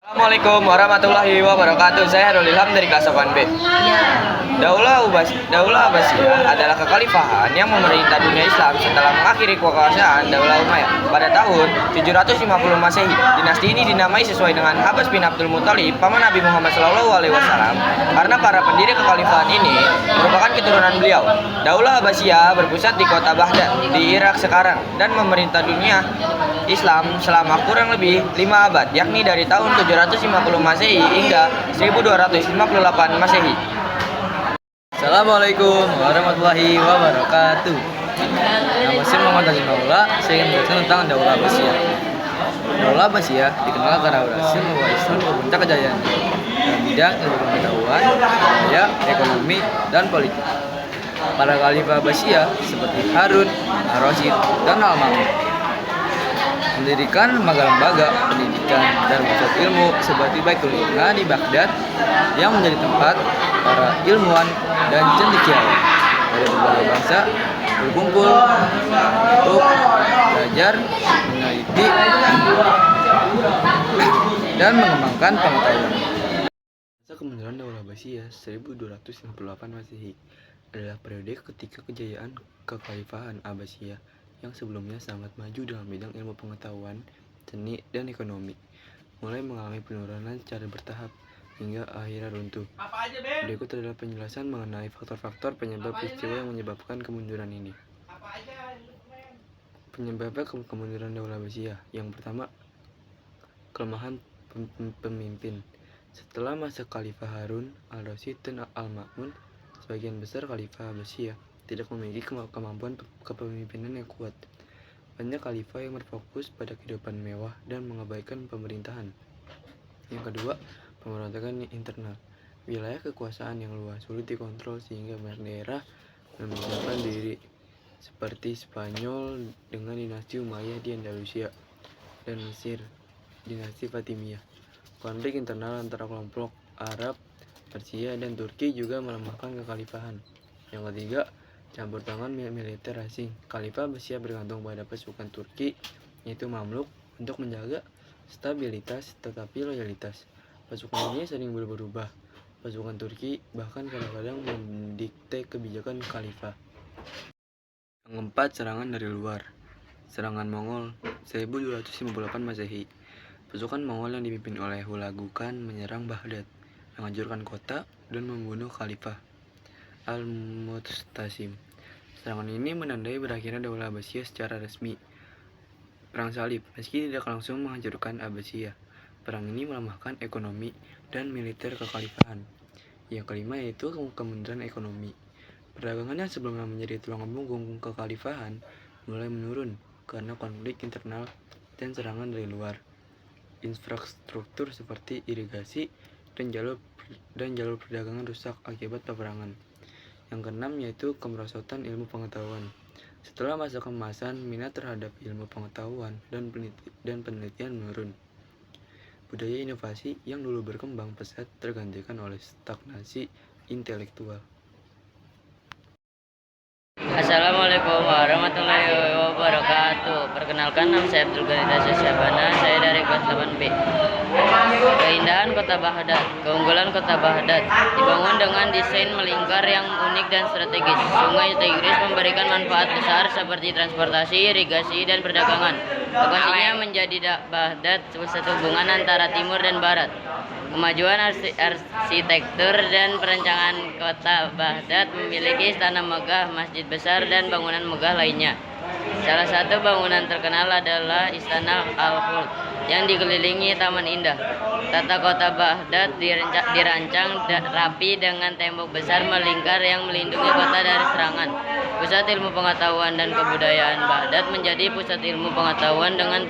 Assalamualaikum warahmatullahi wabarakatuh. Saya Herul Ilham dari kelas 8B. Daulah Abbasiyah adalah kekhalifahan yang memerintah dunia Islam setelah mengakhiri kekuasaan Daulah Umayyah pada tahun 750 Masehi. Dinasti ini dinamai sesuai dengan Abbas bin Abdul Muthalib, paman Nabi Muhammad SAW, karena para pendiri kekhalifahan ini merupakan keturunan beliau. Daulah Abbasiyah berpusat di kota Baghdad di Irak sekarang dan memerintah dunia Islam selama kurang lebih 5 abad, yakni dari tahun 750 Masehi hingga 1258 Masehi. Assalamualaikum warahmatullahi wabarakatuh. Nama saya Muhammad Azim Maula. Saya ingin menjelaskan tentang Daulah Abbasiyah. Daulah Abbasiyah dikenal karena berhasil membawa Islam ke puncak kejayaan dalam bidang ilmu pengetahuan, budaya, ekonomi, dan politik. Para khalifah Abbasiyah seperti Harun, Ar-Rasyid, dan Al-Ma'mun mendirikan lembaga-lembaga pendidikan dan pusat ilmu seperti Baitul Hikmah di Baghdad yang menjadi tempat para ilmuwan dan cendekiawan dari berbagai bangsa berkumpul untuk belajar, meneliti, dan mengembangkan pengetahuan. Masa kemunduran Daulah Abbasiyah 1258 Masehi adalah periode ketika kejayaan kekhalifahan Abbasiyah yang sebelumnya sangat maju dalam bidang ilmu pengetahuan, seni, dan ekonomi, mulai mengalami penurunan secara bertahap hingga akhirnya runtuh. Berikut adalah penjelasan mengenai faktor-faktor penyebab peristiwa yang menyebabkan kemunduran ini. Penyebabnya kemunduran Daulah Abbasiyah. Yang pertama, kelemahan pemimpin. Setelah masa Khalifah Harun, Al-Rasyid, dan Al-Ma'mun, sebagian besar Khalifah Abbasiyah tidak memiliki kemampuan kepemimpinan yang kuat. Banyak khalifah yang berfokus pada kehidupan mewah dan mengabaikan pemerintahan. Yang kedua, pemberontakan internal. Wilayah kekuasaan yang luas sulit dikontrol sehingga banyak daerah memisahkan diri, seperti Spanyol dengan dinasti Umayyah di Andalusia dan Mesir, dinasti Fatimiyah. Konflik internal antara kelompok Arab, Persia, dan Turki juga melemahkan kekhalifahan. Yang ketiga, campur tangan militer asing. Khalifah Abbasiyah bergantung pada pasukan Turki, yaitu Mamluk, untuk menjaga stabilitas tetapi loyalitas. Pasukan ini sering berubah-ubah. Pasukan Turki bahkan kadang-kadang mendikte kebijakan khalifah. Yang keempat, serangan dari luar. Serangan Mongol 1258 Masehi. Pasukan Mongol yang dipimpin oleh Hulagu Khan menyerang Baghdad, menghancurkan kota, dan membunuh khalifah Al-Mu'tasim. Serangan ini menandai berakhirnya Daulah Abbasiyah secara resmi. Perang Salib, meski tidak langsung menghancurkan Abbasiyah, perang ini melemahkan ekonomi dan militer kekhalifahan. Yang kelima yaitu kemunduran ekonomi. Perdagangan yang sebelumnya menjadi tulang punggung kekhalifahan mulai menurun karena konflik internal dan serangan dari luar. Infrastruktur seperti irigasi dan jalur perdagangan rusak akibat peperangan. Yang keenam yaitu kemerosotan ilmu pengetahuan. Setelah masa keemasan, minat terhadap ilmu pengetahuan dan penelitian menurun. Budaya inovasi yang dulu berkembang pesat tergantikan oleh stagnasi intelektual. Assalamualaikum warahmatullahi wabarakatuh. Perkenalkan, nama saya Abdul Ghani Syabana. Saya dari kelas 8B. Keindahan kota Baghdad. Keunggulan kota Baghdad dibangun dengan desain melingkar yang unik dan strategis. Sungai Tigris memberikan manfaat besar seperti transportasi, irigasi, dan perdagangan. Lokasinya menjadi Baghdad pusat hubungan antara timur dan barat. Kemajuan arsitektur dan perencanaan kota Baghdad memiliki istana megah, masjid besar, dan bangunan megah lainnya. Salah satu bangunan terkenal adalah Istana Al-Khuld yang dikelilingi taman indah. Tata kota Baghdad dirancang rapi dengan tembok besar melingkar yang melindungi kota dari serangan. Pusat ilmu pengetahuan dan kebudayaan Baghdad menjadi pusat ilmu pengetahuan dengan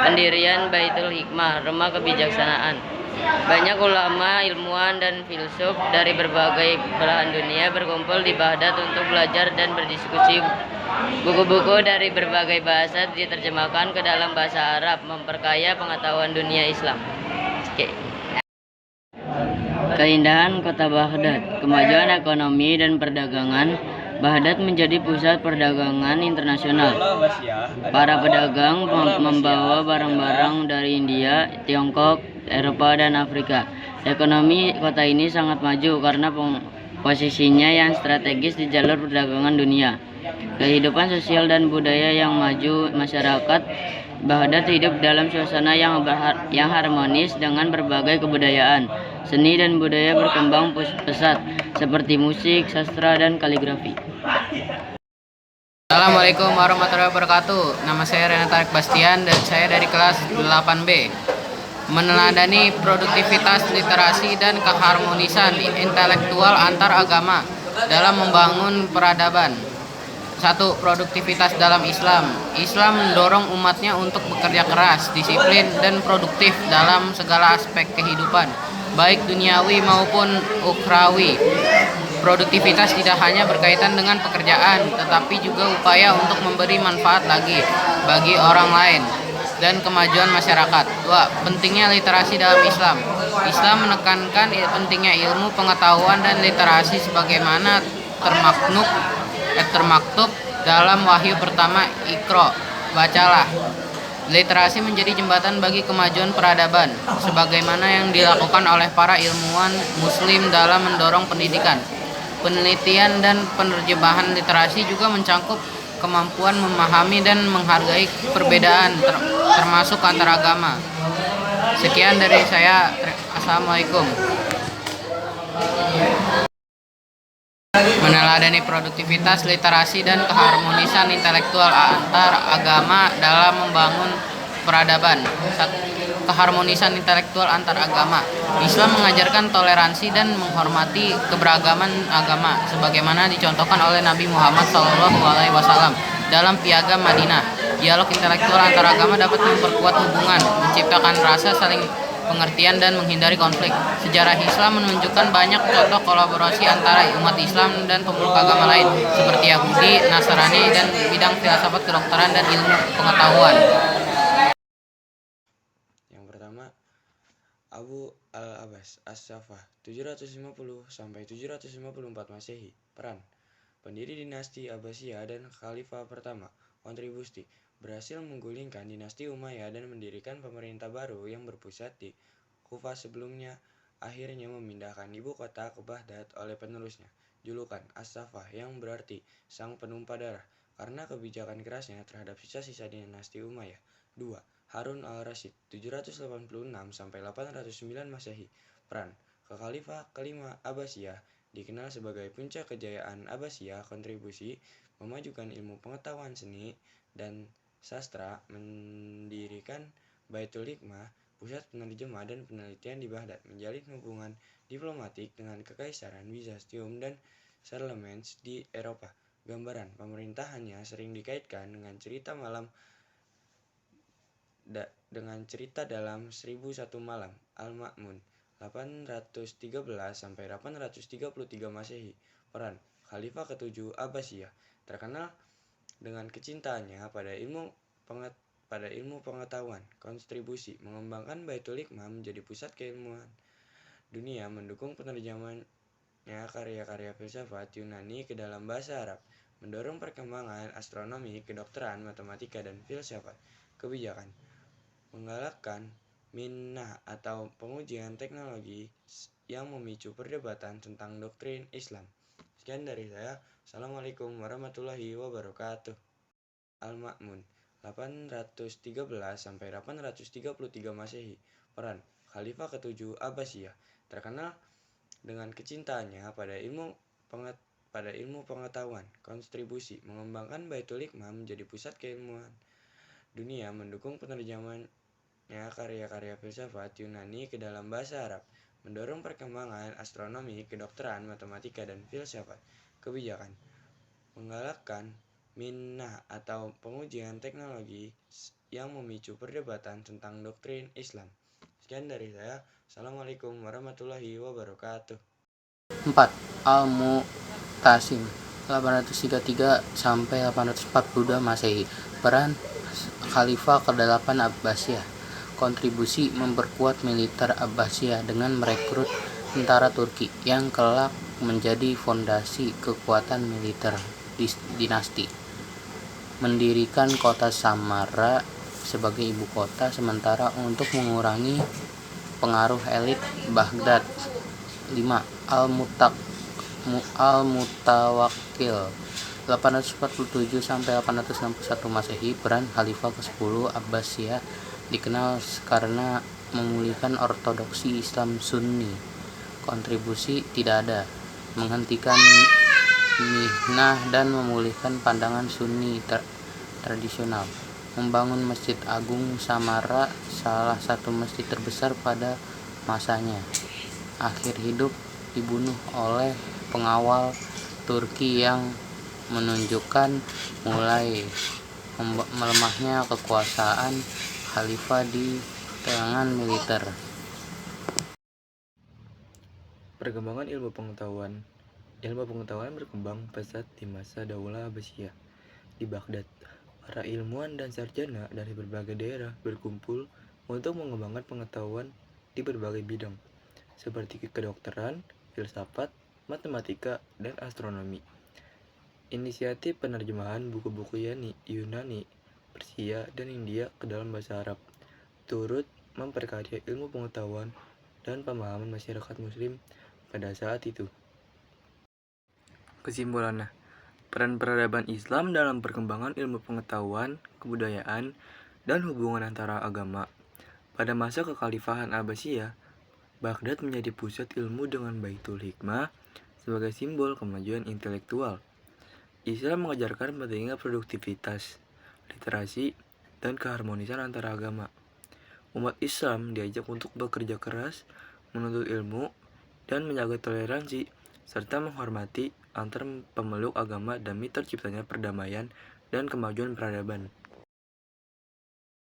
pendirian Baitul Hikmah, rumah kebijaksanaan. Banyak ulama, ilmuwan, dan filsuf dari berbagai belahan dunia berkumpul di Baghdad untuk belajar dan berdiskusi. Buku-buku dari berbagai bahasa diterjemahkan ke dalam bahasa Arab, memperkaya pengetahuan dunia Islam. Keindahan kota Baghdad. Kemajuan ekonomi dan perdagangan. Baghdad menjadi pusat perdagangan internasional. Para pedagang membawa barang-barang dari India, Tiongkok, Eropa dan Afrika. Ekonomi kota ini sangat maju karena posisinya yang strategis di jalur perdagangan dunia. Kehidupan sosial dan budaya yang maju, masyarakat Baghdad hidup dalam suasana yang harmonis dengan berbagai kebudayaan. Seni dan budaya berkembang pesat seperti musik, sastra, dan kaligrafi. Assalamualaikum warahmatullahi wabarakatuh. Nama saya Renata Bastian dan saya dari kelas 8B. Meneladani produktivitas literasi dan keharmonisan intelektual antar agama dalam membangun peradaban. 1. Produktivitas dalam Islam. Islam mendorong umatnya untuk bekerja keras, disiplin, dan produktif dalam segala aspek kehidupan, baik duniawi maupun ukhrawi. Produktivitas tidak hanya berkaitan dengan pekerjaan, tetapi juga upaya untuk memberi manfaat lagi bagi orang lain dan kemajuan masyarakat. 2. Pentingnya literasi dalam Islam. Islam menekankan pentingnya ilmu pengetahuan dan literasi sebagaimana termaktub dalam wahyu pertama, Iqra, bacalah. Literasi menjadi jembatan bagi kemajuan peradaban, sebagaimana yang dilakukan oleh para ilmuwan muslim dalam mendorong pendidikan. Penelitian dan penerjemahan literasi juga mencakup kemampuan memahami dan menghargai perbedaan termasuk antar agama. Sekian dari saya. Assalamualaikum. Meneladani produktivitas literasi dan keharmonisan intelektual antar agama dalam membangun peradaban. Keharmonisan intelektual antar agama. Islam mengajarkan toleransi dan menghormati keberagaman agama sebagaimana dicontohkan oleh Nabi Muhammad SAW dalam Piagam Madinah. Dialog intelektual antar agama dapat memperkuat hubungan, menciptakan rasa saling pengertian dan menghindari konflik. Sejarah Islam menunjukkan banyak contoh kolaborasi antara umat Islam dan pemeluk agama lain seperti Yahudi, Nasrani, dan bidang filsafat, kedokteran, dan ilmu pengetahuan. Yang pertama, Abu al-Abbas as-Saffah 750 sampai 754 Masehi. Peran: pendiri dinasti Abbasiyah dan khalifah pertama. Kontribusi: berhasil menggulingkan dinasti Umayyah dan mendirikan pemerintah baru yang berpusat di Kufah sebelumnya, akhirnya memindahkan ibu kota ke Baghdad oleh penerusnya. Julukan As-Saffah yang berarti sang penumpah darah karena kebijakan kerasnya terhadap sisa-sisa dinasti Umayyah. 2. Harun al-Rasyid 786 sampai 809 Masehi. Peran: kekhalifah kelima Abbasiyah, dikenal sebagai puncak kejayaan Abbasiyah. Kontribusi: memajukan ilmu pengetahuan seni dan sastra, mendirikan Baitul Hikmah, pusat penerjemah dan penelitian di Baghdad, menjalin hubungan diplomatik dengan Kekaisaran Bizantium dan Sarlemens di Eropa. Gambaran pemerintahannya sering dikaitkan dengan cerita dalam 1001 Malam, Al-Ma'mun 813 sampai 833 Masehi. Peran: khalifah ketujuh Abbasiyah, terkenal dengan kecintaannya pada ilmu pengetahuan. Kontribusi: mengembangkan Baitul Hikmah menjadi pusat keilmuan dunia, mendukung penerjemahannya karya-karya filsafat Yunani ke dalam bahasa Arab, mendorong perkembangan astronomi, kedokteran, matematika, dan filsafat. Kebijakan: menggalakkan minnah atau pengujian teknologi yang memicu perdebatan tentang doktrin Islam. Sekian dari saya. Assalamualaikum warahmatullahi wabarakatuh. Al-Ma'mun 813 sampai 833 Masehi. Peran: khalifah ketujuh Abbasiyah, terkenal dengan kecintaannya pada ilmu pengetahuan. Kontribusi: mengembangkan Baitul Hikmah menjadi pusat keilmuan dunia, mendukung penerjemahannya karya-karya filsafat Yunani ke dalam bahasa Arab, mendorong perkembangan astronomi, kedokteran, matematika, dan filsafat. Kebijakan: menggalakkan minnah atau pengujian teknologi yang memicu perdebatan tentang doktrin Islam. Sekian dari saya. Assalamualaikum warahmatullahi wabarakatuh. 4. Al-Mu'tasim 833 sampai 842 Masehi. Peran: khalifah ke-8 Abbasiyah. Kontribusi: memperkuat militer Abbasiyah dengan merekrut tentara Turki yang kelak menjadi fondasi kekuatan militer dinasti. Mendirikan kota Samarra sebagai ibu kota sementara untuk mengurangi pengaruh elit Baghdad. 5. Al-Mutawakkil 847 sampai 861 Masehi. Peran Khalifah ke-10 Abbasiyah dikenal karena memulihkan ortodoksi Islam Sunni. Kontribusi tidak ada, menghentikan mihnah dan memulihkan pandangan Sunni tradisional. Membangun Masjid Agung Samara, salah satu masjid terbesar pada masanya. Akhir hidup dibunuh oleh pengawal Turki yang menunjukkan mulai melemahnya kekuasaan khalifah di tangan militer. Perkembangan ilmu pengetahuan. Ilmu pengetahuan berkembang pesat di masa Daulah Abbasiyah. Di Baghdad, para ilmuwan dan sarjana dari berbagai daerah berkumpul untuk mengembangkan pengetahuan di berbagai bidang, seperti kedokteran, filsafat, matematika, dan astronomi. Inisiatif penerjemahan buku-buku Yunani, Persia, dan India ke dalam bahasa Arab turut memperkaya ilmu pengetahuan dan pemahaman masyarakat muslim pada saat itu. Kesimpulannya, peran peradaban Islam dalam perkembangan ilmu pengetahuan, kebudayaan, dan hubungan antara agama. Pada masa kekhalifahan Abbasiyah, Baghdad menjadi pusat ilmu dengan Baitul Hikmah sebagai simbol kemajuan intelektual. Islam mengajarkan pentingnya produktivitas, literasi, dan keharmonisan antara agama. Umat Islam diajak untuk bekerja keras, menuntut ilmu, dan menjaga toleransi, serta menghormati antar pemeluk agama demi terciptanya perdamaian dan kemajuan peradaban.